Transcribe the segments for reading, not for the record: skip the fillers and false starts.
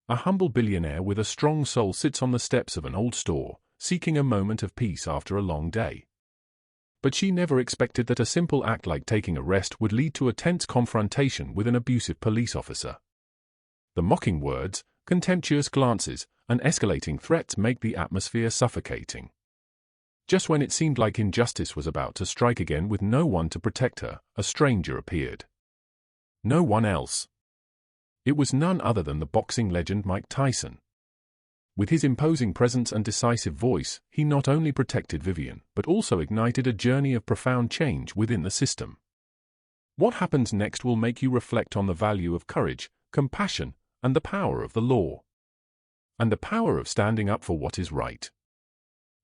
A humble billionaire with a strong soul sits on the steps of an old store, seeking a moment of peace after a long day. But she never expected that a simple act like taking a rest would lead to a tense confrontation with an abusive police officer. The mocking words, contemptuous glances, and escalating threats make the atmosphere suffocating. Just when it seemed like injustice was about to strike again with no one to protect her, a stranger appeared. No one else. It was none other than the boxing legend Mike Tyson. With his imposing presence and decisive voice, he not only protected Vivian, but also ignited a journey of profound change within the system. What happens next will make you reflect on the value of courage, compassion, and the power of the law. And the power of standing up for what is right.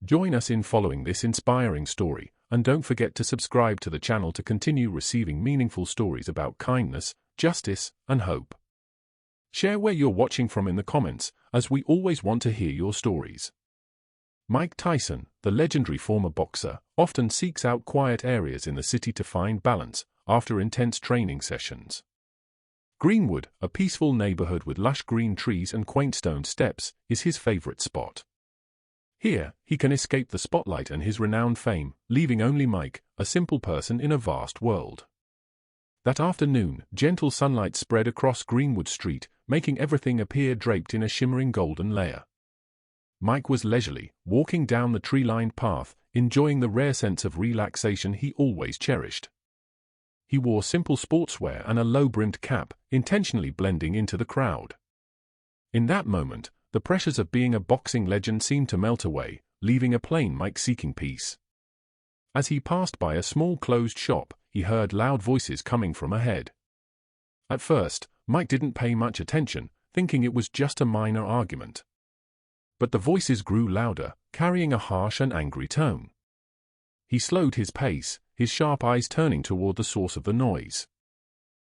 Join us in following this inspiring story, and don't forget to subscribe to the channel to continue receiving meaningful stories about kindness, justice, and hope. Share where you're watching from in the comments, as we always want to hear your stories. Mike Tyson, the legendary former boxer, often seeks out quiet areas in the city to find balance after intense training sessions. Greenwood, a peaceful neighborhood with lush green trees and quaint stone steps, is his favorite spot. Here, he can escape the spotlight and his renowned fame, leaving only Mike, a simple person in a vast world. That afternoon, gentle sunlight spread across Greenwood Street, making everything appear draped in a shimmering golden layer. Mike was leisurely, walking down the tree-lined path, enjoying the rare sense of relaxation he always cherished. He wore simple sportswear and a low-brimmed cap, intentionally blending into the crowd. In that moment, the pressures of being a boxing legend seemed to melt away, leaving a plain Mike seeking peace. As he passed by a small closed shop, he heard loud voices coming from ahead. At first, Mike didn't pay much attention, thinking it was just a minor argument. But the voices grew louder, carrying a harsh and angry tone. He slowed his pace, his sharp eyes turning toward the source of the noise.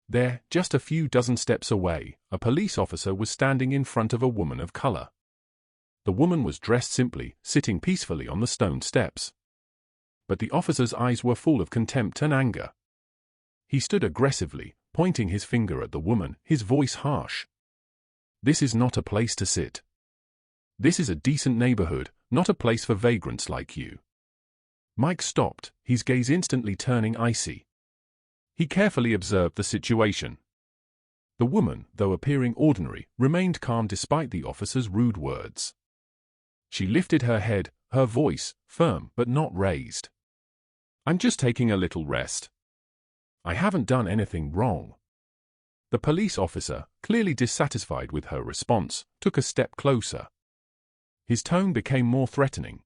There, just a few dozen steps away, a police officer was standing in front of a woman of color. The woman was dressed simply, sitting peacefully on the stone steps. But the officer's eyes were full of contempt and anger. He stood aggressively, pointing his finger at the woman, his voice harsh. "This is not a place to sit. This is a decent neighborhood, not a place for vagrants like you." Mike stopped, his gaze instantly turning icy. He carefully observed the situation. The woman, though appearing ordinary, remained calm despite the officer's rude words. She lifted her head, her voice firm but not raised. "I'm just taking a little rest. I haven't done anything wrong." The police officer, clearly dissatisfied with her response, took a step closer. His tone became more threatening.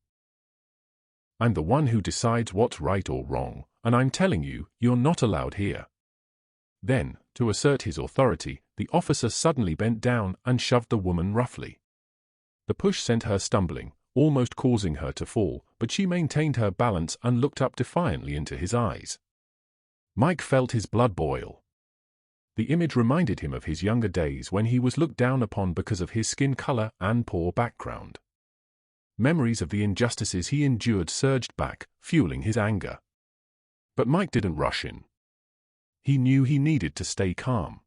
"I'm the one who decides what's right or wrong, and I'm telling you, you're not allowed here." Then, to assert his authority, the officer suddenly bent down and shoved the woman roughly. The push sent her stumbling, almost causing her to fall, but she maintained her balance and looked up defiantly into his eyes. Mike felt his blood boil. The image reminded him of his younger days when he was looked down upon because of his skin color and poor background. Memories of the injustices he endured surged back, fueling his anger. But Mike didn't rush in. He knew he needed to stay calm.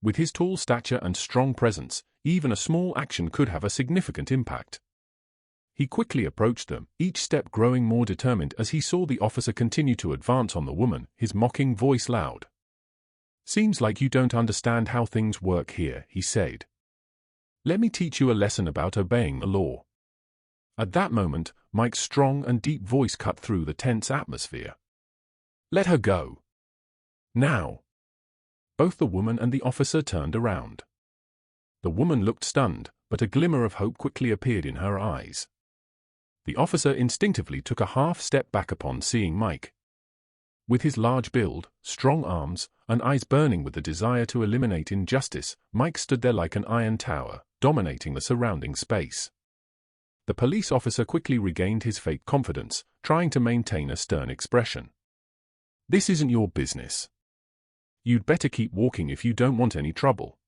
With his tall stature and strong presence, even a small action could have a significant impact. He quickly approached them, each step growing more determined as he saw the officer continue to advance on the woman, his mocking voice loud. "Seems like you don't understand how things work here," he said. "Let me teach you a lesson about obeying the law." At that moment, Mike's strong and deep voice cut through the tense atmosphere. "Let her go. Now." Both the woman and the officer turned around. The woman looked stunned, but a glimmer of hope quickly appeared in her eyes. The officer instinctively took a half-step back upon seeing Mike. With his large build, strong arms, and eyes burning with the desire to eliminate injustice, Mike stood there like an iron tower, dominating the surrounding space. The police officer quickly regained his fake confidence, trying to maintain a stern expression. "This isn't your business. You'd better keep walking if you don't want any trouble."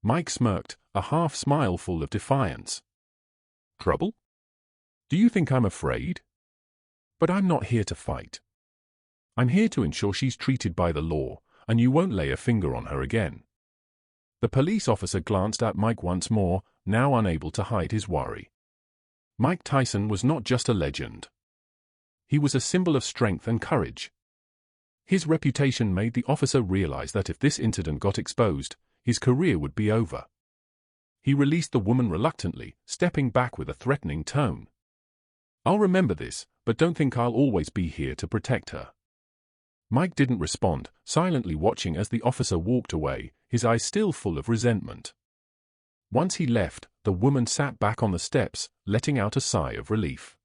Mike smirked, a half-smile full of defiance. "Trouble? Do you think I'm afraid? But I'm not here to fight. I'm here to ensure she's treated by the law, and you won't lay a finger on her again." The police officer glanced at Mike once more, now unable to hide his worry. Mike Tyson was not just a legend. He was a symbol of strength and courage. His reputation made the officer realize that if this incident got exposed, his career would be over. He released the woman reluctantly, stepping back with a threatening tone. "I'll remember this, but don't think I'll always be here to protect her." Mike didn't respond, silently watching as the officer walked away, his eyes still full of resentment. Once he left, the woman sat back on the steps, letting out a sigh of relief.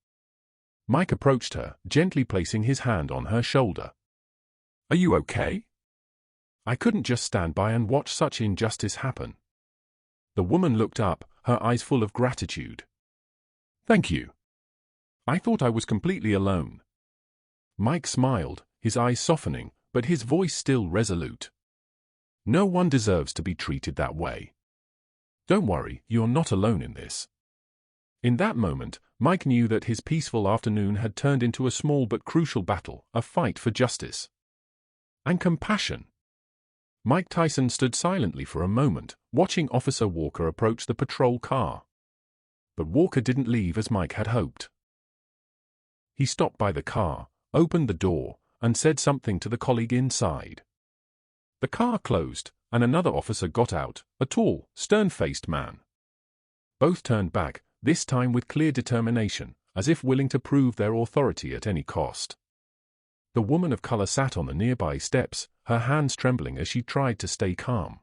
Mike approached her, gently placing his hand on her shoulder. "Are you okay? I couldn't just stand by and watch such injustice happen." The woman looked up, her eyes full of gratitude. "Thank you. I thought I was completely alone." Mike smiled, his eyes softening, but his voice still resolute. "No one deserves to be treated that way. Don't worry, you're not alone in this." In that moment, Mike knew that his peaceful afternoon had turned into a small but crucial battle, a fight for justice and compassion. Mike Tyson stood silently for a moment, watching Officer Walker approach the patrol car. But Walker didn't leave as Mike had hoped. He stopped by the car, opened the door, and said something to the colleague inside. The car closed, and another officer got out, a tall, stern-faced man. Both turned back, this time with clear determination, as if willing to prove their authority at any cost. The woman of color sat on the nearby steps, her hands trembling as she tried to stay calm.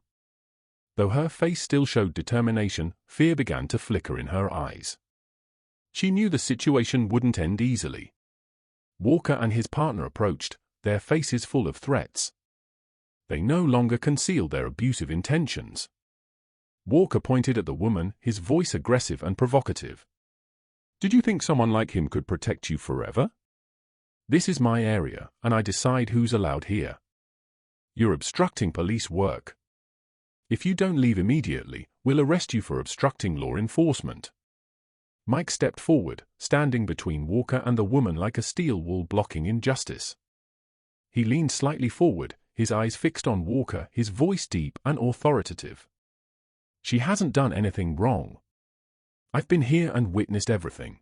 Though her face still showed determination, fear began to flicker in her eyes. She knew the situation wouldn't end easily. Walker and his partner approached, their faces full of threats. They no longer concealed their abusive intentions. Walker pointed at the woman, his voice aggressive and provocative. "Did you think someone like him could protect you forever? This is my area, and I decide who's allowed here. You're obstructing police work. If you don't leave immediately, we'll arrest you for obstructing law enforcement." Mike stepped forward, standing between Walker and the woman like a steel wall blocking injustice. He leaned slightly forward, his eyes fixed on Walker, his voice deep and authoritative. "She hasn't done anything wrong. I've been here and witnessed everything.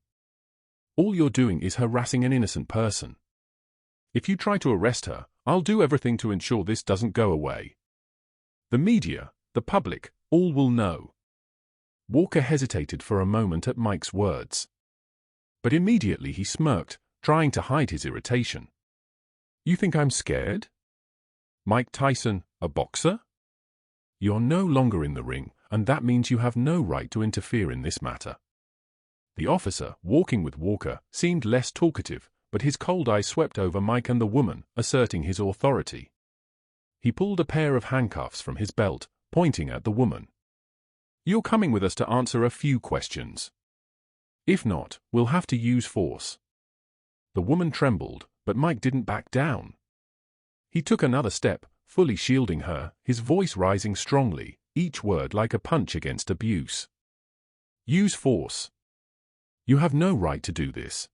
All you're doing is harassing an innocent person. If you try to arrest her, I'll do everything to ensure this doesn't go away. The media, the public, all will know." Walker hesitated for a moment at Mike's words. But immediately he smirked, trying to hide his irritation. "You think I'm scared? Mike Tyson, a boxer? You're no longer in the ring, and that means you have no right to interfere in this matter." The officer, walking with Walker, seemed less talkative, but his cold eyes swept over Mike and the woman, asserting his authority. He pulled a pair of handcuffs from his belt, pointing at the woman. "You're coming with us to answer a few questions. If not, we'll have to use force." The woman trembled, but Mike didn't back down. He took another step, fully shielding her, his voice rising strongly, each word like a punch against abuse. "Use force. You have no right to do this.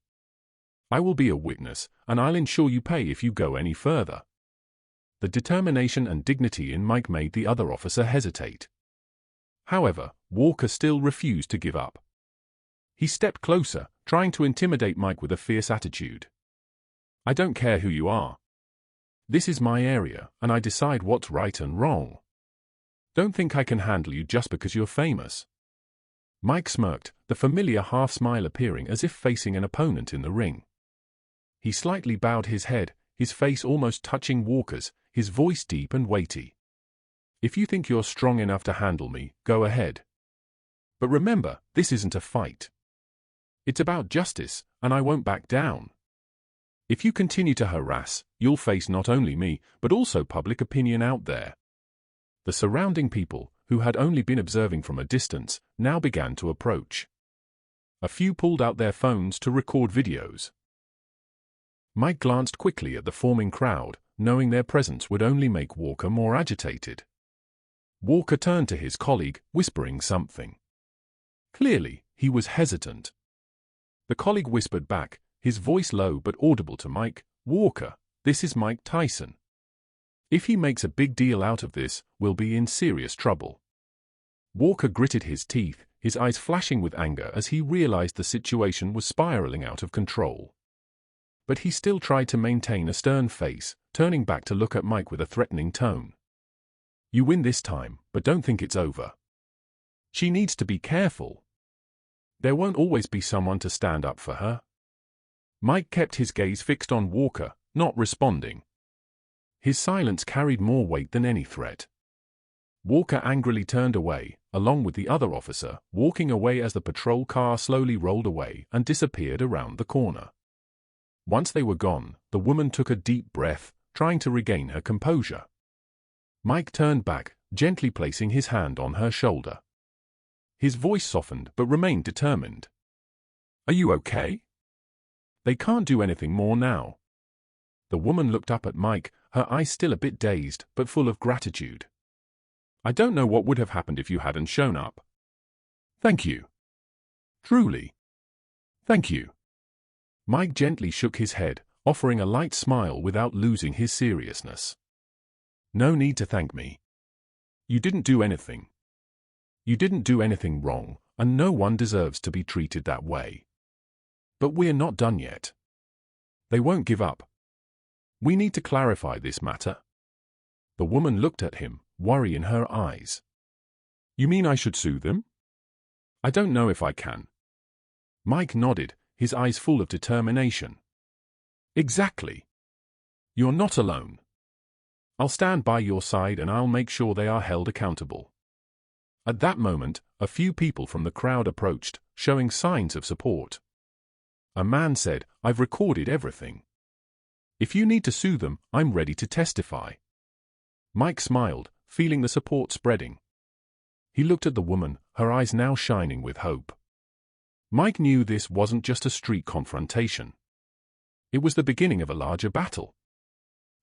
I will be a witness, and I'll ensure you pay if you go any further." The determination and dignity in Mike made the other officer hesitate. However, Walker still refused to give up. He stepped closer, trying to intimidate Mike with a fierce attitude. "I don't care who you are. This is my area, and I decide what's right and wrong. Don't think I can handle you just because you're famous." Mike smirked, the familiar half-smile appearing as if facing an opponent in the ring. He slightly bowed his head, his face almost touching Walker's, his voice deep and weighty. "If you think you're strong enough to handle me, go ahead. But remember, this isn't a fight. It's about justice, and I won't back down. If you continue to harass, you'll face not only me, but also public opinion out there." The surrounding people, who had only been observing from a distance, now began to approach. A few pulled out their phones to record videos. Mike glanced quickly at the forming crowd, knowing their presence would only make Walker more agitated. Walker turned to his colleague, whispering something. Clearly, he was hesitant. The colleague whispered back, his voice low but audible to Mike, "Walker, this is Mike Tyson. If he makes a big deal out of this, we'll be in serious trouble." Walker gritted his teeth, his eyes flashing with anger as he realized the situation was spiraling out of control. But he still tried to maintain a stern face, turning back to look at Mike with a threatening tone. "You win this time, but don't think it's over. She needs to be careful. There won't always be someone to stand up for her." Mike kept his gaze fixed on Walker, not responding. His silence carried more weight than any threat. Walker angrily turned away, along with the other officer, walking away as the patrol car slowly rolled away and disappeared around the corner. Once they were gone, the woman took a deep breath, trying to regain her composure. Mike turned back, gently placing his hand on her shoulder. His voice softened but remained determined. "Are you okay?" "They can't do anything more now." The woman looked up at Mike, her eyes still a bit dazed, but full of gratitude. "I don't know what would have happened if you hadn't shown up. Thank you. Truly. Thank you." Mike gently shook his head, offering a light smile without losing his seriousness. "No need to thank me. You didn't do anything. You didn't do anything wrong, and no one deserves to be treated that way. But we're not done yet. They won't give up. We need to clarify this matter." The woman looked at him, worry in her eyes. "You mean I should sue them?" "I don't know if I can." Mike nodded, his eyes full of determination. "Exactly. You're not alone. I'll stand by your side and I'll make sure they are held accountable." At that moment, a few people from the crowd approached, showing signs of support. A man said, "I've recorded everything. If you need to sue them, I'm ready to testify." Mike smiled, feeling the support spreading. He looked at the woman, her eyes now shining with hope. Mike knew this wasn't just a street confrontation. It was the beginning of a larger battle.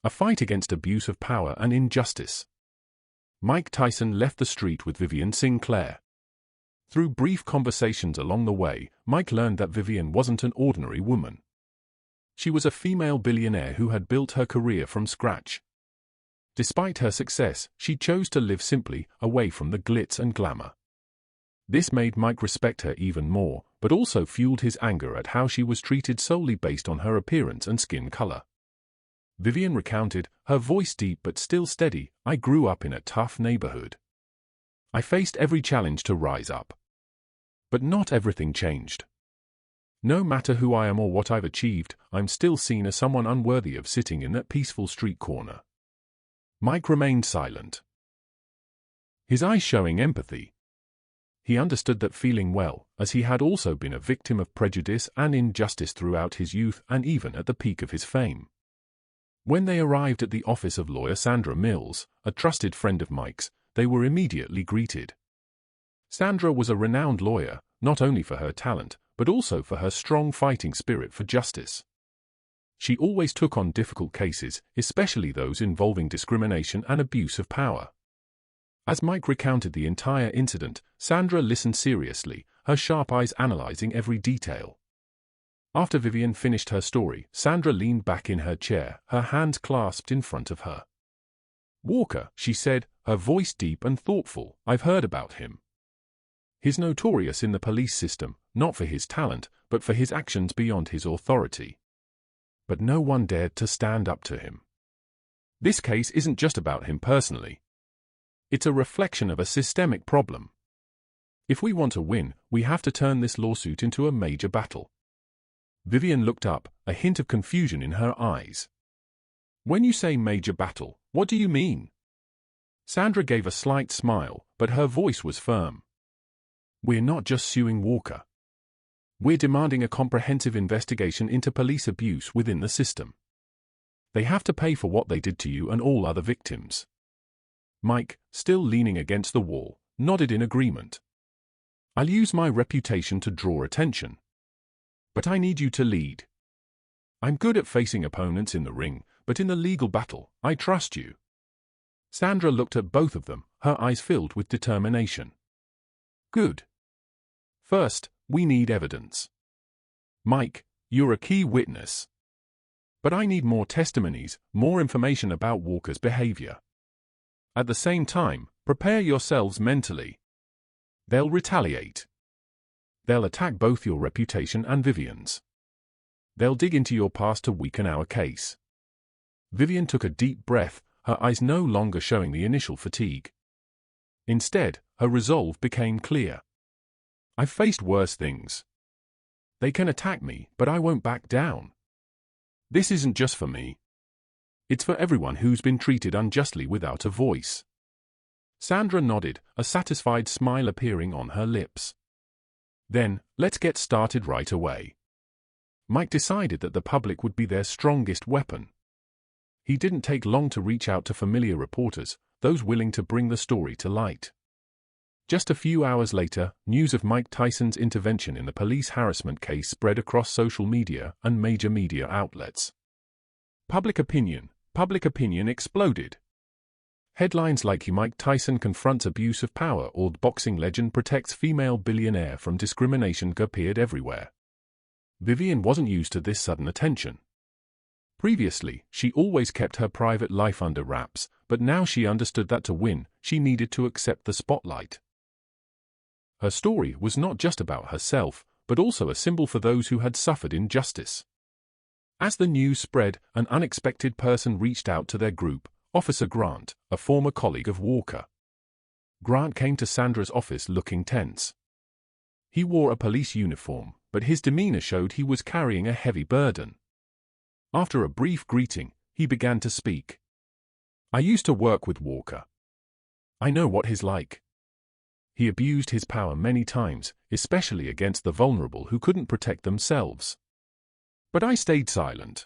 A fight against abuse of power and injustice. Mike Tyson left the street with Vivian Sinclair. Through brief conversations along the way, Mike learned that Vivian wasn't an ordinary woman. She was a female billionaire who had built her career from scratch. Despite her success, she chose to live simply, away from the glitz and glamour. This made Mike respect her even more, but also fueled his anger at how she was treated solely based on her appearance and skin color. Vivian recounted, her voice deep but still steady, "I grew up in a tough neighborhood. I faced every challenge to rise up. But not everything changed. No matter who I am or what I've achieved, I'm still seen as someone unworthy of sitting in that peaceful street corner." Mike remained silent, his eyes showing empathy. He understood that feeling well, as he had also been a victim of prejudice and injustice throughout his youth and even at the peak of his fame. When they arrived at the office of lawyer Sandra Mills, a trusted friend of Mike's, they were immediately greeted. Sandra was a renowned lawyer, not only for her talent, but also for her strong fighting spirit for justice. She always took on difficult cases, especially those involving discrimination and abuse of power. As Mike recounted the entire incident, Sandra listened seriously, her sharp eyes analyzing every detail. After Vivian finished her story, Sandra leaned back in her chair, her hands clasped in front of her. "Walker," she said, her voice deep and thoughtful, "I've heard about him. He's notorious in the police system, not for his talent, but for his actions beyond his authority. But no one dared to stand up to him. This case isn't just about him personally. It's a reflection of a systemic problem. If we want to win, we have to turn this lawsuit into a major battle." Vivian looked up, a hint of confusion in her eyes. "When you say major battle, what do you mean?" Sandra gave a slight smile, but her voice was firm. "We're not just suing Walker. We're demanding a comprehensive investigation into police abuse within the system. They have to pay for what they did to you and all other victims." Mike, still leaning against the wall, nodded in agreement. "I'll use my reputation to draw attention. But I need you to lead. I'm good at facing opponents in the ring, but in the legal battle, I trust you." Sandra looked at both of them, her eyes filled with determination. "Good. First, we need evidence. Mike, you're a key witness. But I need more testimonies, more information about Walker's behavior. At the same time, prepare yourselves mentally. They'll retaliate. They'll attack both your reputation and Vivian's. They'll dig into your past to weaken our case. Vivian took a deep breath, her eyes no longer showing the initial fatigue. Instead, her resolve became clear. I've faced worse things. They can attack me, but I won't back down. This isn't just for me. It's for everyone who's been treated unjustly without a voice. Sandra nodded, a satisfied smile appearing on her lips. Then, let's get started right away. Mike decided that the public would be their strongest weapon. He didn't take long to reach out to familiar reporters, those willing to bring the story to light. Just a few hours later, news of Mike Tyson's intervention in the police harassment case spread across social media and major media outlets. Public opinion exploded. Headlines like Mike Tyson confronts abuse of power or boxing legend protects female billionaire from discrimination appeared everywhere. Vivian wasn't used to this sudden attention. Previously, she always kept her private life under wraps, but now she understood that to win, she needed to accept the spotlight. Her story was not just about herself, but also a symbol for those who had suffered injustice. As the news spread, an unexpected person reached out to their group, Officer Grant, a former colleague of Walker. Grant came to Sandra's office looking tense. He wore a police uniform, but his demeanor showed he was carrying a heavy burden. After a brief greeting, he began to speak. I used to work with Walker. I know what he's like. He abused his power many times, especially against the vulnerable who couldn't protect themselves. But I stayed silent.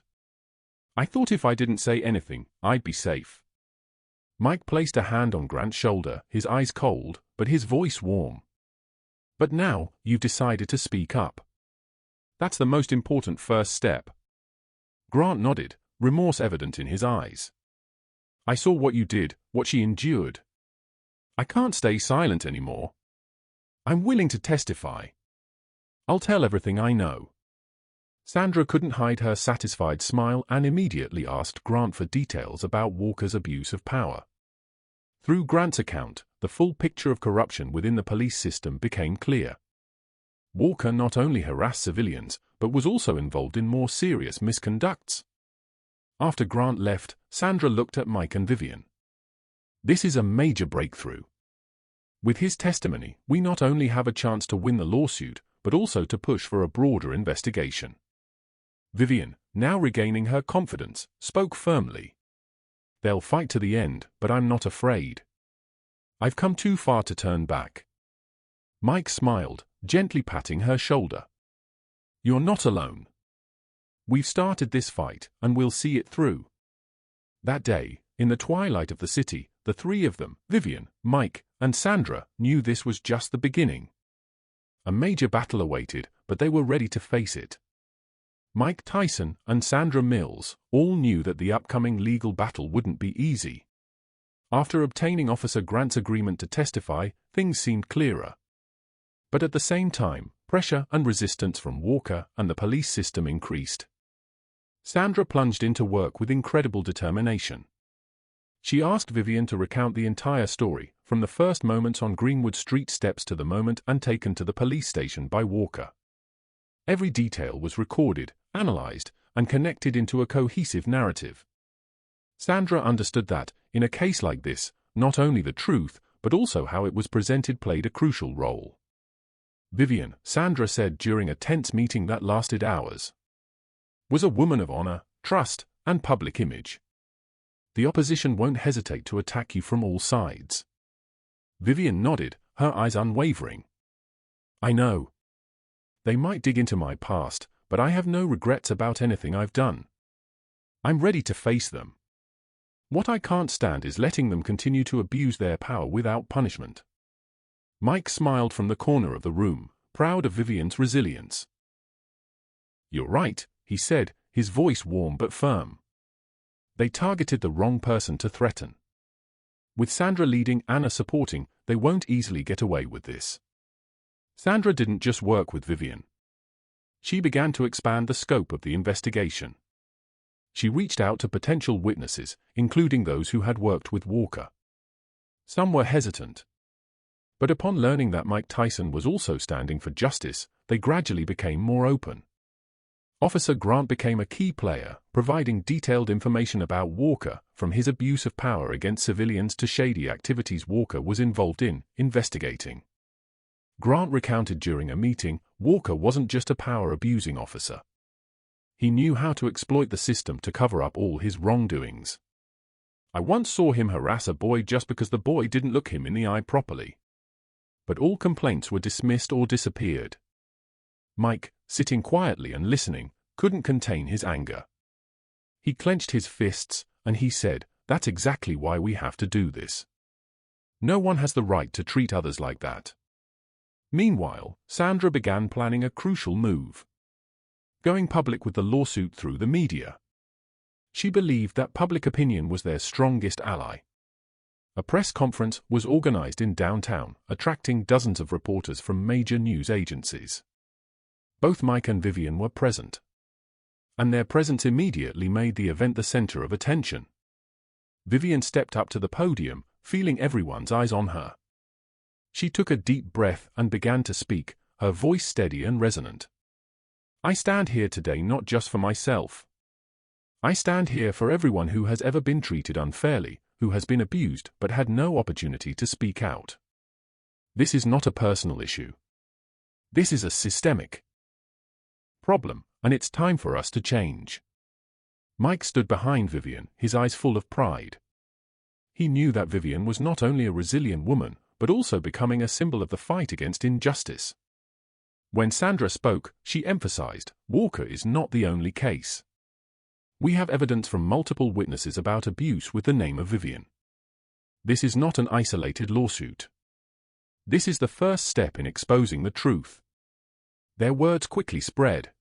I thought if I didn't say anything, I'd be safe. Mike placed a hand on Grant's shoulder, his eyes cold, but his voice warm. But now, you've decided to speak up. That's the most important first step. Grant nodded, remorse evident in his eyes. I saw what you did, what she endured. I can't stay silent anymore. I'm willing to testify. I'll tell everything I know. Sandra couldn't hide her satisfied smile and immediately asked Grant for details about Walker's abuse of power. Through Grant's account, the full picture of corruption within the police system became clear. Walker not only harassed civilians, but was also involved in more serious misconducts. After Grant left, Sandra looked at Mike and Vivian. This is a major breakthrough. With his testimony, we not only have a chance to win the lawsuit, but also to push for a broader investigation. Vivian, now regaining her confidence, spoke firmly. They'll fight to the end, but I'm not afraid. I've come too far to turn back. Mike smiled, gently patting her shoulder. You're not alone. We've started this fight, and we'll see it through. That day, in the twilight of the city, the three of them, Vivian, Mike, and Sandra, knew this was just the beginning. A major battle awaited, but they were ready to face it. Mike Tyson and Sandra Mills all knew that the upcoming legal battle wouldn't be easy. After obtaining Officer Grant's agreement to testify, things seemed clearer. But at the same time, pressure and resistance from Walker and the police system increased. Sandra plunged into work with incredible determination. She asked Vivian to recount the entire story, from the first moments on Greenwood Street steps to the moment taken to the police station by Walker. Every detail was recorded, analyzed, and connected into a cohesive narrative. Sandra understood that, in a case like this, not only the truth, but also how it was presented played a crucial role. Vivian, Sandra said during a tense meeting that lasted hours, was a woman of honor, trust, and public image. The opposition won't hesitate to attack you from all sides. Vivian nodded, her eyes unwavering. I know. They might dig into my past, but I have no regrets about anything I've done. I'm ready to face them. What I can't stand is letting them continue to abuse their power without punishment. Mike smiled from the corner of the room, proud of Vivian's resilience. You're right, he said, his voice warm but firm. They targeted the wrong person to threaten. With Sandra leading, Anna supporting, they won't easily get away with this. Sandra didn't just work with Vivian. She began to expand the scope of the investigation. She reached out to potential witnesses, including those who had worked with Walker. Some were hesitant. But upon learning that Mike Tyson was also standing for justice, they gradually became more open. Officer Grant became a key player, providing detailed information about Walker, from his abuse of power against civilians to shady activities Walker was involved in, investigating. Grant recounted during a meeting, Walker wasn't just a power-abusing officer. He knew how to exploit the system to cover up all his wrongdoings. I once saw him harass a boy just because the boy didn't look him in the eye properly. But all complaints were dismissed or disappeared. Mike, sitting quietly and listening, couldn't contain his anger. He clenched his fists, and he said, "That's exactly why we have to do this. No one has the right to treat others like that." Meanwhile, Sandra began planning a crucial move. Going public with the lawsuit through the media. She believed that public opinion was their strongest ally. A press conference was organized in downtown, attracting dozens of reporters from major news agencies. Both Mike and Vivian were present. And their presence immediately made the event the center of attention. Vivian stepped up to the podium, feeling everyone's eyes on her. She took a deep breath and began to speak, her voice steady and resonant. "I stand here today not just for myself. I stand here for everyone who has ever been treated unfairly, who has been abused but had no opportunity to speak out. This is not a personal issue. This is a systemic problem, and it's time for us to change." Mike stood behind Vivian, his eyes full of pride. He knew that Vivian was not only a resilient woman, but also becoming a symbol of the fight against injustice. When Sandra spoke, she emphasized, "Walker is not the only case. We have evidence from multiple witnesses about abuse with the name of Vivian. This is not an isolated lawsuit. This is the first step in exposing the truth." Their words quickly spread.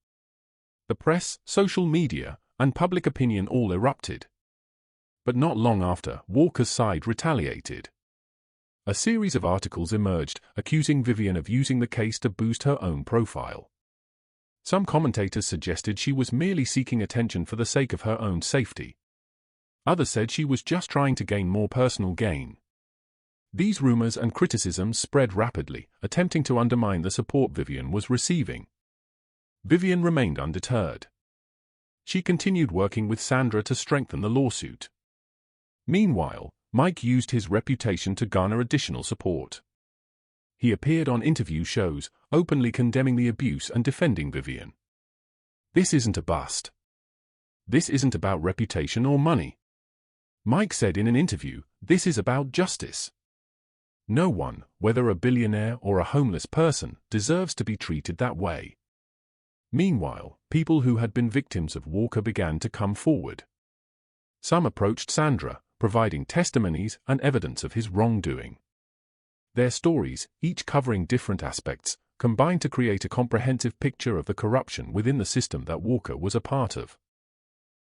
The press, social media, and public opinion all erupted. But not long after, Walker's side retaliated. A series of articles emerged, accusing Vivian of using the case to boost her own profile. Some commentators suggested she was merely seeking attention for the sake of her own safety. Others said she was just trying to gain more personal gain. These rumors and criticisms spread rapidly, attempting to undermine the support Vivian was receiving. Vivian remained undeterred. She continued working with Sandra to strengthen the lawsuit. Meanwhile, Mike used his reputation to garner additional support. He appeared on interview shows, openly condemning the abuse and defending Vivian. "This isn't a bust. This isn't about reputation or money." Mike said in an interview, "This is about justice. No one, whether a billionaire or a homeless person, deserves to be treated that way." Meanwhile, people who had been victims of Walker began to come forward. Some approached Sandra, providing testimonies and evidence of his wrongdoing. Their stories, each covering different aspects, combined to create a comprehensive picture of the corruption within the system that Walker was a part of.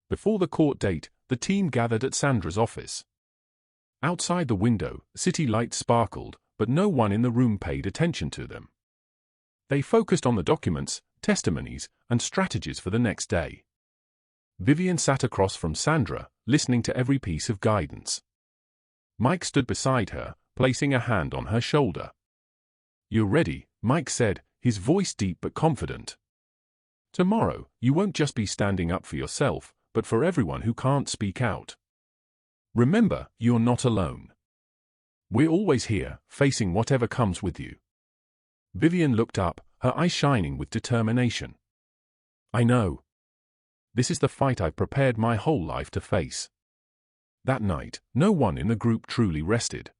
Before the court date, the team gathered at Sandra's office. Outside the window, city lights sparkled, but no one in the room paid attention to them. They focused on the documents, testimonies, and strategies for the next day. Vivian sat across from Sandra, listening to every piece of guidance. Mike stood beside her, placing a hand on her shoulder. "You're ready," Mike said, his voice deep but confident. "Tomorrow, you won't just be standing up for yourself, but for everyone who can't speak out. Remember, you're not alone. We're always here, facing whatever comes with you." Vivian looked up, her eyes shining with determination. "I know. This is the fight I've prepared my whole life to face." That night, no one in the group truly rested.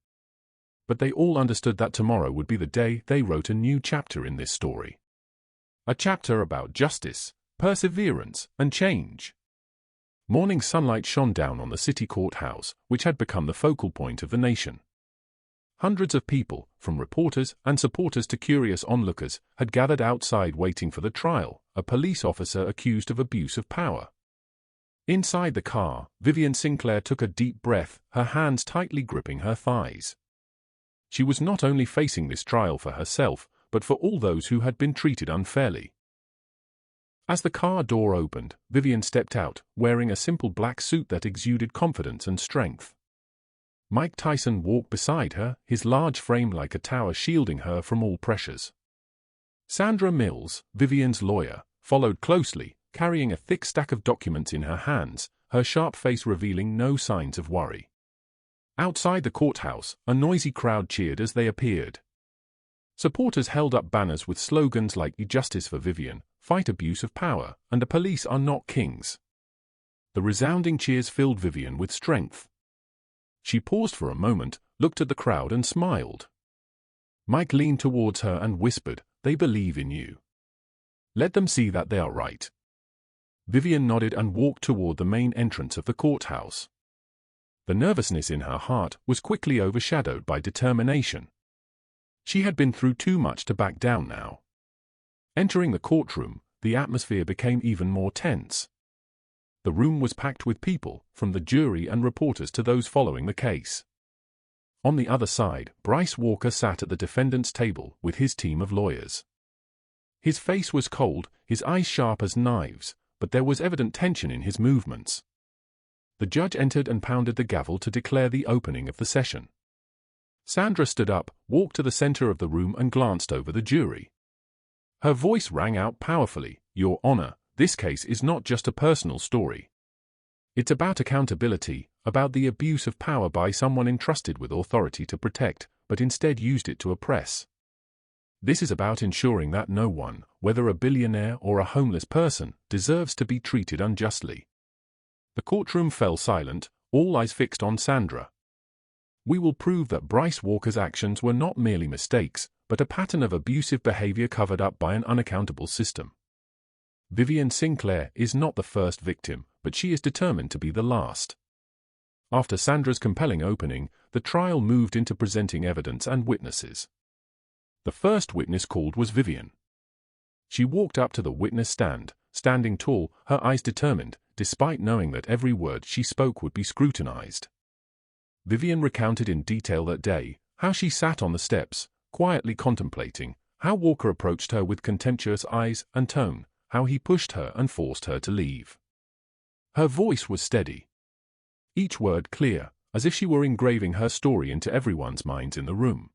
But they all understood that tomorrow would be the day they wrote a new chapter in this story. A chapter about justice, perseverance, and change. Morning sunlight shone down on the city courthouse, which had become the focal point of the nation. Hundreds of people, from reporters and supporters to curious onlookers, had gathered outside waiting for the trial, a police officer accused of abuse of power. Inside the car, Vivian Sinclair took a deep breath, her hands tightly gripping her thighs. She was not only facing this trial for herself, but for all those who had been treated unfairly. As the car door opened, Vivian stepped out, wearing a simple black suit that exuded confidence and strength. Mike Tyson walked beside her, his large frame like a tower shielding her from all pressures. Sandra Mills, Vivian's lawyer, followed closely, carrying a thick stack of documents in her hands, her sharp face revealing no signs of worry. Outside the courthouse, a noisy crowd cheered as they appeared. Supporters held up banners with slogans like "Justice for Vivian," "Fight abuse of power," and "The police are not kings." The resounding cheers filled Vivian with strength. She paused for a moment, looked at the crowd and smiled. Mike leaned towards her and whispered, "They believe in you. Let them see that they are right." Vivian nodded and walked toward the main entrance of the courthouse. The nervousness in her heart was quickly overshadowed by determination. She had been through too much to back down now. Entering the courtroom, the atmosphere became even more tense. The room was packed with people, from the jury and reporters to those following the case. On the other side, Bryce Walker sat at the defendant's table with his team of lawyers. His face was cold, his eyes sharp as knives, but there was evident tension in his movements. The judge entered and pounded the gavel to declare the opening of the session. Sandra stood up, walked to the center of the room and glanced over the jury. Her voice rang out powerfully, "Your Honor, this case is not just a personal story. It's about accountability, about the abuse of power by someone entrusted with authority to protect, but instead used it to oppress. This is about ensuring that no one, whether a billionaire or a homeless person, deserves to be treated unjustly." The courtroom fell silent, all eyes fixed on Sandra. "We will prove that Bryce Walker's actions were not merely mistakes, but a pattern of abusive behavior covered up by an unaccountable system. Vivian Sinclair is not the first victim, but she is determined to be the last." After Sandra's compelling opening, the trial moved into presenting evidence and witnesses. The first witness called was Vivian. She walked up to the witness stand, standing tall, her eyes determined, despite knowing that every word she spoke would be scrutinized. Vivian recounted in detail that day, how she sat on the steps, quietly contemplating, how Walker approached her with contemptuous eyes and tone, how he pushed her and forced her to leave. Her voice was steady, each word clear, as if she were engraving her story into everyone's minds in the room.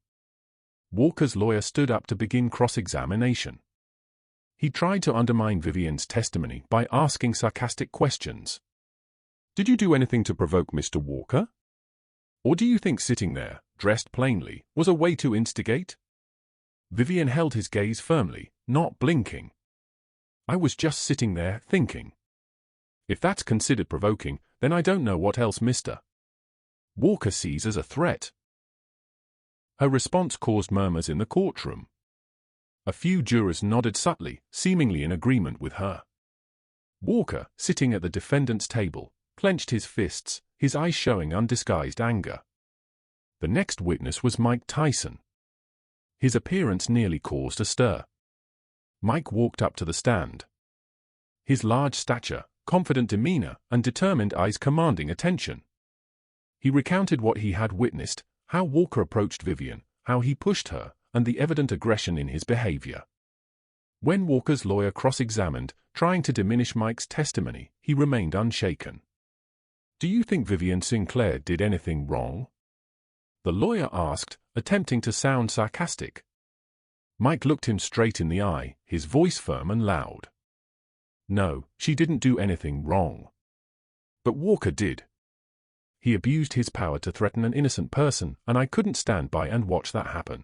Walker's lawyer stood up to begin cross-examination. He tried to undermine Vivian's testimony by asking sarcastic questions. "Did you do anything to provoke Mr. Walker? Or do you think sitting there, dressed plainly, was a way to instigate?" Vivian held his gaze firmly, not blinking. "I was just sitting there, thinking. If that's considered provoking, then I don't know what else Mr. Walker sees as a threat." Her response caused murmurs in the courtroom. A few jurors nodded subtly, seemingly in agreement with her. Walker, sitting at the defendant's table, clenched his fists, his eyes showing undisguised anger. The next witness was Mike Tyson. His appearance nearly caused a stir. Mike walked up to the stand. His large stature, confident demeanor, and determined eyes commanding attention. He recounted what he had witnessed, how Walker approached Vivian, how he pushed her, and the evident aggression in his behavior. When Walker's lawyer cross-examined, trying to diminish Mike's testimony, he remained unshaken. "Do you think Vivian Sinclair did anything wrong?" the lawyer asked, attempting to sound sarcastic. Mike looked him straight in the eye, his voice firm and loud. "No, she didn't do anything wrong. But Walker did. He abused his power to threaten an innocent person, and I couldn't stand by and watch that happen."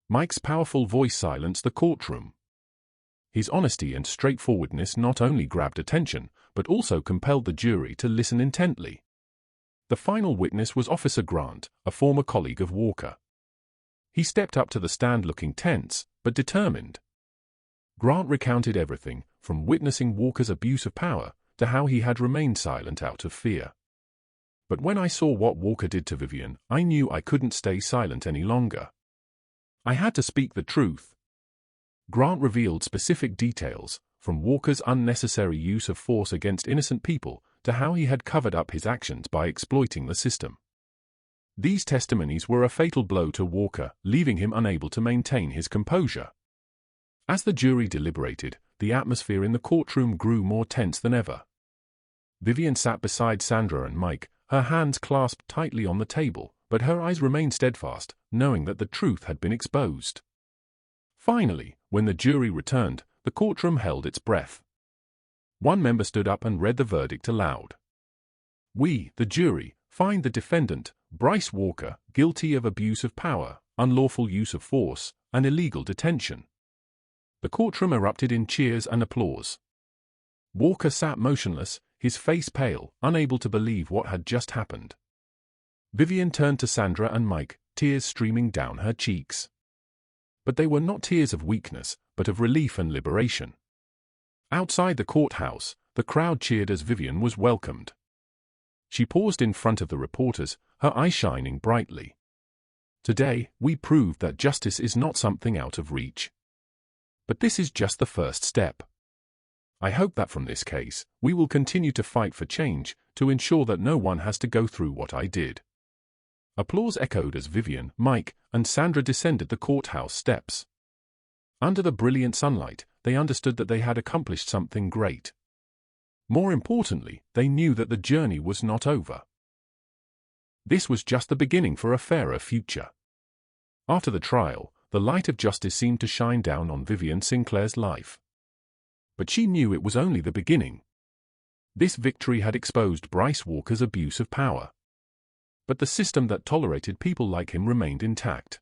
Mike's powerful voice silenced the courtroom. His honesty and straightforwardness not only grabbed attention, but also compelled the jury to listen intently. The final witness was Officer Grant, a former colleague of Walker. He stepped up to the stand looking tense, but determined. Grant recounted everything, from witnessing Walker's abuse of power, to how he had remained silent out of fear. "But when I saw what Walker did to Vivian, I knew I couldn't stay silent any longer. I had to speak the truth." Grant revealed specific details, from Walker's unnecessary use of force against innocent people, to how he had covered up his actions by exploiting the system. These testimonies were a fatal blow to Walker, leaving him unable to maintain his composure. As the jury deliberated, the atmosphere in the courtroom grew more tense than ever. Vivian sat beside Sandra and Mike, her hands clasped tightly on the table, but her eyes remained steadfast, knowing that the truth had been exposed. Finally, when the jury returned, the courtroom held its breath. One member stood up and read the verdict aloud. "We, the jury, find the defendant, Bryce Walker, guilty of abuse of power, unlawful use of force, and illegal detention." The courtroom erupted in cheers and applause. Walker sat motionless, his face pale, unable to believe what had just happened. Vivian turned to Sandra and Mike, tears streaming down her cheeks. But they were not tears of weakness, but of relief and liberation. Outside the courthouse, the crowd cheered as Vivian was welcomed. She paused in front of the reporters, her eyes shining brightly. "Today, we proved that justice is not something out of reach. But this is just the first step. I hope that from this case, we will continue to fight for change, to ensure that no one has to go through what I did." Applause echoed as Vivian, Mike, and Sandra descended the courthouse steps. Under the brilliant sunlight, they understood that they had accomplished something great. More importantly, they knew that the journey was not over. This was just the beginning for a fairer future. After the trial, the light of justice seemed to shine down on Vivian Sinclair's life. But she knew it was only the beginning. This victory had exposed Bryce Walker's abuse of power. But the system that tolerated people like him remained intact.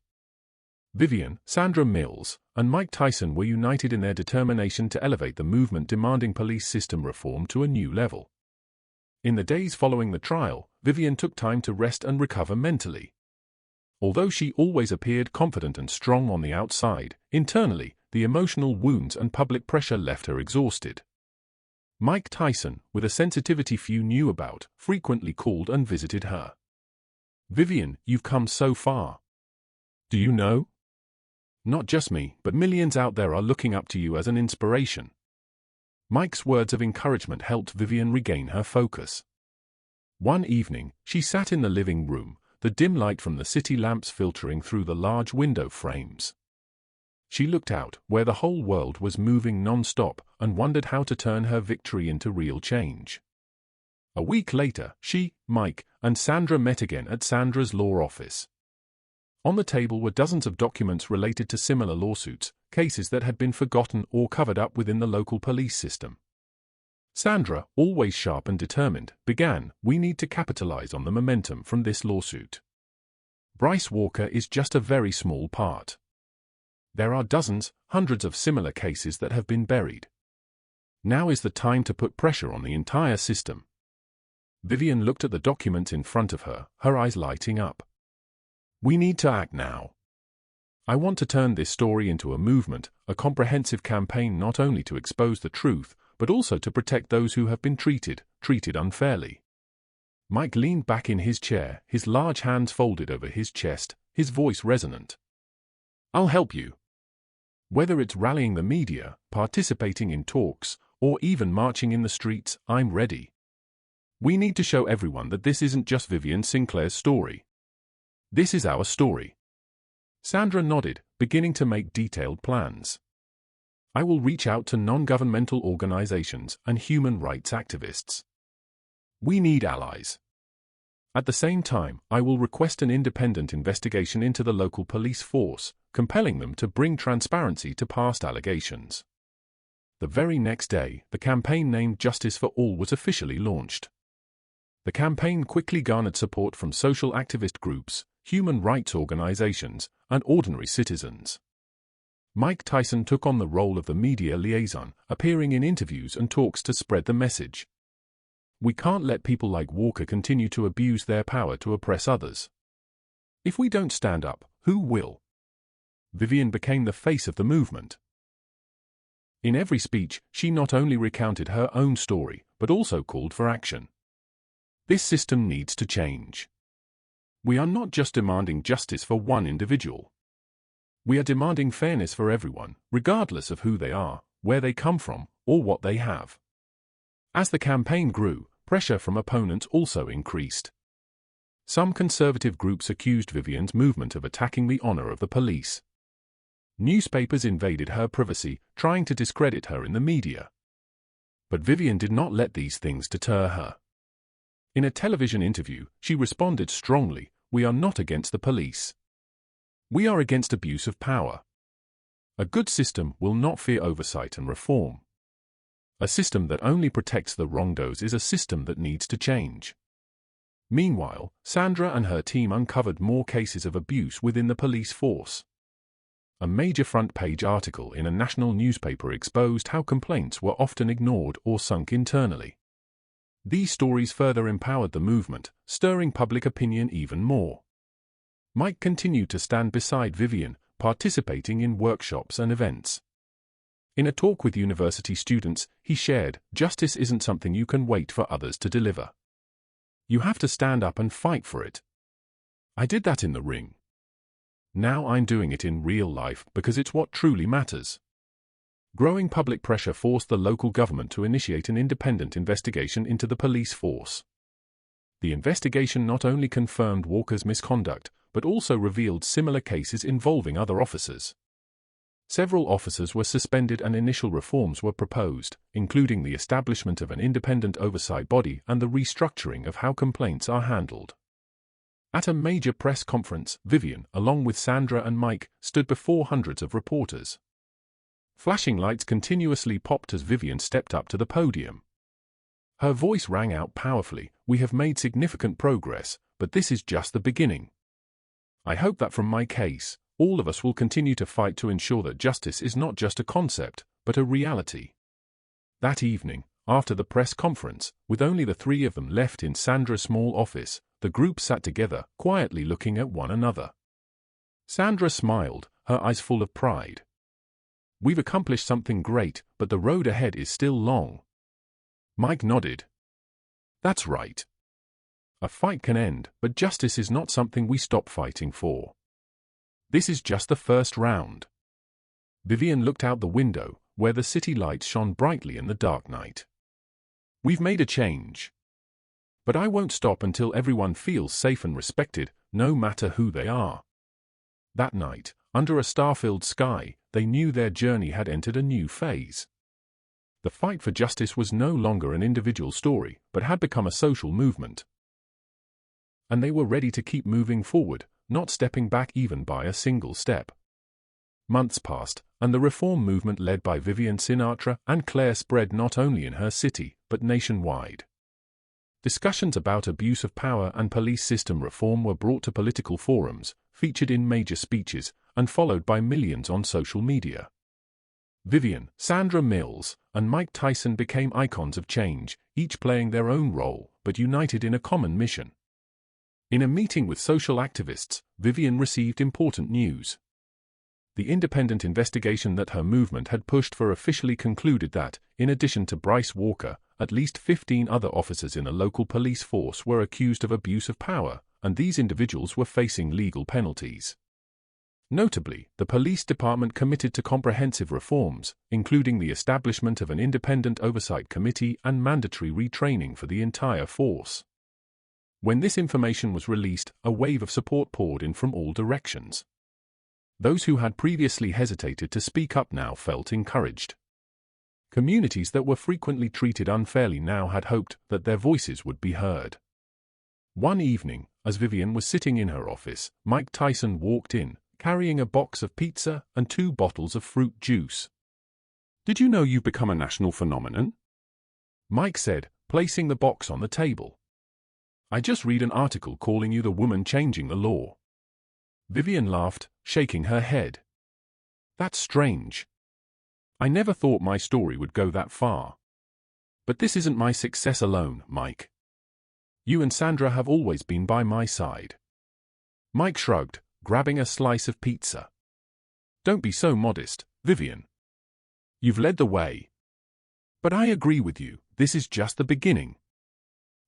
Vivian, Sandra Mills, and Mike Tyson were united in their determination to elevate the movement demanding police system reform to a new level. In the days following the trial, Vivian took time to rest and recover mentally. Although she always appeared confident and strong on the outside, internally, the emotional wounds and public pressure left her exhausted. Mike Tyson, with a sensitivity few knew about, frequently called and visited her. "Vivian, you've come so far. Do you know? Not just me, but millions out there are looking up to you as an inspiration." Mike's words of encouragement helped Vivian regain her focus. One evening, she sat in the living room, the dim light from the city lamps filtering through the large window frames. She looked out, where the whole world was moving non-stop, and wondered how to turn her victory into real change. A week later, she, Mike, and Sandra met again at Sandra's law office. On the table were dozens of documents related to similar lawsuits, cases that had been forgotten or covered up within the local police system. Sandra, always sharp and determined, began, "We need to capitalize on the momentum from this lawsuit. Bryce Walker is just a very small part. There are dozens, hundreds of similar cases that have been buried. Now is the time to put pressure on the entire system." Vivian looked at the documents in front of her, her eyes lighting up. "We need to act now. I want to turn this story into a movement, a comprehensive campaign not only to expose the truth, but also to protect those who have been treated unfairly." Mike leaned back in his chair, his large hands folded over his chest, his voice resonant. "I'll help you. Whether it's rallying the media, participating in talks, or even marching in the streets, I'm ready. We need to show everyone that this isn't just Vivian Sinclair's story. This is our story." Sandra nodded, beginning to make detailed plans. "I will reach out to non-governmental organizations and human rights activists. We need allies. At the same time, I will request an independent investigation into the local police force, compelling them to bring transparency to past allegations." The very next day, the campaign named Justice for All was officially launched. The campaign quickly garnered support from social activist groups, human rights organizations, and ordinary citizens. Mike Tyson took on the role of the media liaison, appearing in interviews and talks to spread the message. "We can't let people like Walker continue to abuse their power to oppress others. If we don't stand up, who will?" Vivian became the face of the movement. In every speech, she not only recounted her own story, but also called for action. This system needs to change. We are not just demanding justice for one individual. We are demanding fairness for everyone, regardless of who they are, where they come from, or what they have. As the campaign grew, pressure from opponents also increased. Some conservative groups accused Vivian's movement of attacking the honor of the police. Newspapers invaded her privacy, trying to discredit her in the media. But Vivian did not let these things deter her. In a television interview, she responded strongly, "We are not against the police. We are against abuse of power. A good system will not fear oversight and reform. A system that only protects the wrongdoers is a system that needs to change." Meanwhile, Sandra and her team uncovered more cases of abuse within the police force. A major front-page article in a national newspaper exposed how complaints were often ignored or sunk internally. These stories further empowered the movement, stirring public opinion even more. Mike continued to stand beside Vivian, participating in workshops and events. In a talk with university students, he shared, "Justice isn't something you can wait for others to deliver. You have to stand up and fight for it. I did that in the ring. Now I'm doing it in real life because it's what truly matters." Growing public pressure forced the local government to initiate an independent investigation into the police force. The investigation not only confirmed Walker's misconduct, but also revealed similar cases involving other officers. Several officers were suspended and initial reforms were proposed, including the establishment of an independent oversight body and the restructuring of how complaints are handled. At a major press conference, Vivian, along with Sandra and Mike, stood before hundreds of reporters. Flashing lights continuously popped as Vivian stepped up to the podium. Her voice rang out powerfully, "We have made significant progress, but this is just the beginning. I hope that from my case, all of us will continue to fight to ensure that justice is not just a concept, but a reality." That evening, after the press conference, with only the three of them left in Sandra's small office, the group sat together, quietly looking at one another. Sandra smiled, her eyes full of pride. "We've accomplished something great, but the road ahead is still long." Mike nodded. "That's right. A fight can end, but justice is not something we stop fighting for. This is just the first round." Vivian looked out the window, where the city lights shone brightly in the dark night. "We've made a change. But I won't stop until everyone feels safe and respected, no matter who they are." That night, under a star-filled sky, they knew their journey had entered a new phase. The fight for justice was no longer an individual story, but had become a social movement. And they were ready to keep moving forward, not stepping back even by a single step. Months passed, and the reform movement led by Vivian Sinatra and Claire spread not only in her city, but nationwide. Discussions about abuse of power and police system reform were brought to political forums, featured in major speeches, and followed by millions on social media. Vivian, Sandra Mills, and Mike Tyson became icons of change, each playing their own role, but united in a common mission. In a meeting with social activists, Vivian received important news. The independent investigation that her movement had pushed for officially concluded that, in addition to Bryce Walker, at least 15 other officers in a local police force were accused of abuse of power, and these individuals were facing legal penalties. Notably, the police department committed to comprehensive reforms, including the establishment of an independent oversight committee and mandatory retraining for the entire force. When this information was released, a wave of support poured in from all directions. Those who had previously hesitated to speak up now felt encouraged. Communities that were frequently treated unfairly now had hoped that their voices would be heard. One evening, as Vivian was sitting in her office, Mike Tyson walked in, carrying a box of pizza and 2 bottles of fruit juice. "Did you know you've become a national phenomenon?" Mike said, placing the box on the table. "I just read an article calling you the woman changing the law." Vivian laughed, shaking her head. "That's strange. I never thought my story would go that far. But this isn't my success alone, Mike. You and Sandra have always been by my side." Mike shrugged, grabbing a slice of pizza. "Don't be so modest, Vivian. You've led the way. But I agree with you, this is just the beginning."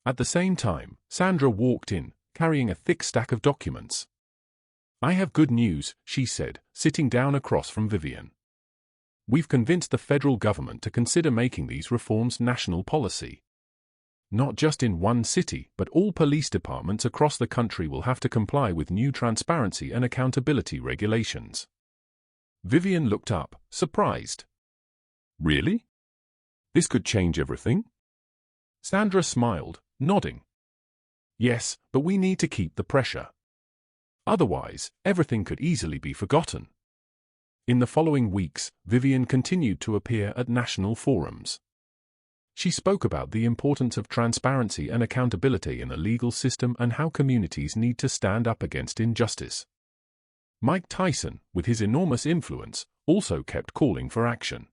At the same time, Sandra walked in, carrying a thick stack of documents. "I have good news," she said, sitting down across from Vivian. "We've convinced the federal government to consider making these reforms national policy. Not just in one city, but all police departments across the country will have to comply with new transparency and accountability regulations." Vivian looked up, surprised. "Really? This could change everything?" Sandra smiled, nodding. Yes, but we need to keep the pressure. Otherwise, everything could easily be forgotten. In the following weeks, Vivian continued to appear at national forums. She spoke about the importance of transparency and accountability in the legal system and how communities need to stand up against injustice. Mike Tyson, with his enormous influence, also kept calling for action.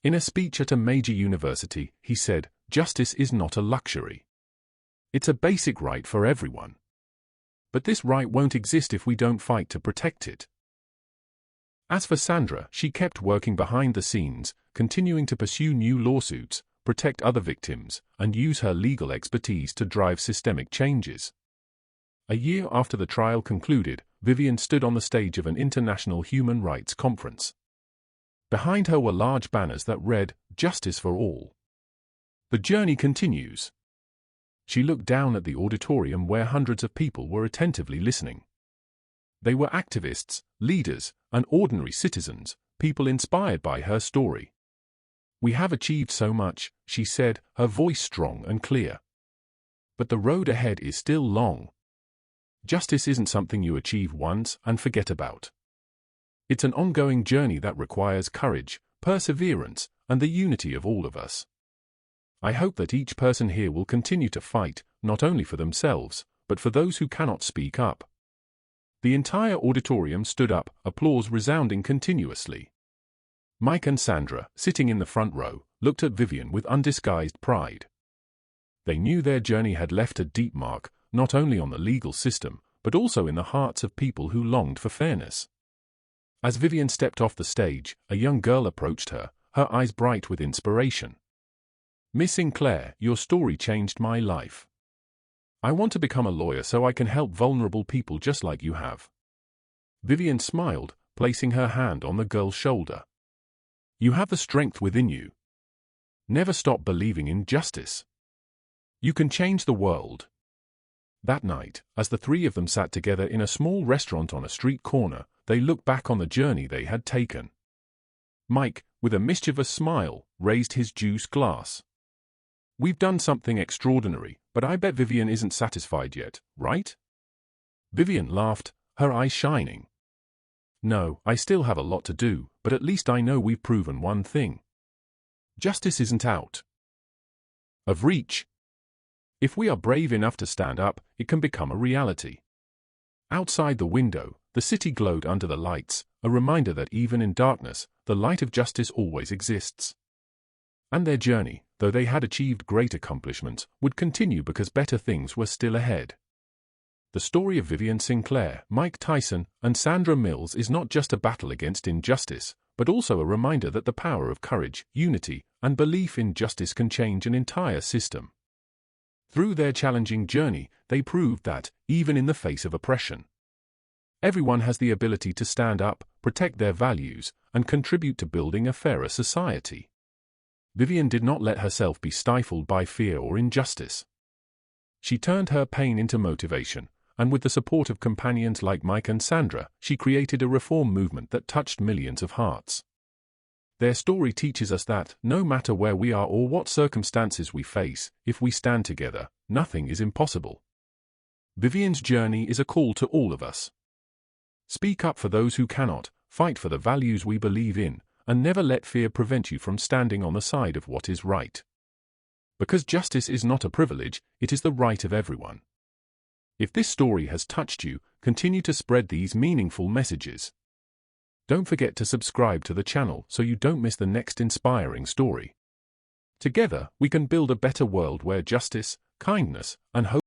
In a speech at a major university, he said, "Justice is not a luxury. It's a basic right for everyone. But this right won't exist if we don't fight to protect it." As for Sandra, she kept working behind the scenes, continuing to pursue new lawsuits, protect other victims, and use her legal expertise to drive systemic changes. A year after the trial concluded, Vivian stood on the stage of an international human rights conference. Behind her were large banners that read, "Justice for All." The journey continues. She looked down at the auditorium where hundreds of people were attentively listening. They were activists, leaders, and ordinary citizens, people inspired by her story. "We have achieved so much," she said, her voice strong and clear. "But the road ahead is still long. Justice isn't something you achieve once and forget about. It's an ongoing journey that requires courage, perseverance, and the unity of all of us. I hope that each person here will continue to fight, not only for themselves, but for those who cannot speak up." The entire auditorium stood up, applause resounding continuously. Mike and Sandra, sitting in the front row, looked at Vivian with undisguised pride. They knew their journey had left a deep mark, not only on the legal system, but also in the hearts of people who longed for fairness. As Vivian stepped off the stage, a young girl approached her, her eyes bright with inspiration. "Miss Sinclair, your story changed my life. I want to become a lawyer so I can help vulnerable people just like you have." Vivian smiled, placing her hand on the girl's shoulder. "You have the strength within you. Never stop believing in justice. You can change the world." That night, as the three of them sat together in a small restaurant on a street corner, they looked back on the journey they had taken. Mike, with a mischievous smile, raised his juice glass. "We've done something extraordinary, but I bet Vivian isn't satisfied yet, right?" Vivian laughed, her eyes shining. "No, I still have a lot to do, but at least I know we've proven one thing. Justice isn't out of reach. If we are brave enough to stand up, it can become a reality." Outside the window, the city glowed under the lights, a reminder that even in darkness, the light of justice always exists. And their journey, though they had achieved great accomplishments, would continue because better things were still ahead. The story of Vivian Sinclair, Mike Tyson, and Sandra Mills is not just a battle against injustice, but also a reminder that the power of courage, unity, and belief in justice can change an entire system. Through their challenging journey, they proved that, even in the face of oppression, everyone has the ability to stand up, protect their values, and contribute to building a fairer society. Vivian did not let herself be stifled by fear or injustice. She turned her pain into motivation, and with the support of companions like Mike and Sandra, she created a reform movement that touched millions of hearts. Their story teaches us that, no matter where we are or what circumstances we face, if we stand together, nothing is impossible. Vivian's journey is a call to all of us. Speak up for those who cannot, fight for the values we believe in, and never let fear prevent you from standing on the side of what is right. Because justice is not a privilege, it is the right of everyone. If this story has touched you, continue to spread these meaningful messages. Don't forget to subscribe to the channel so you don't miss the next inspiring story. Together, we can build a better world where justice, kindness, and hope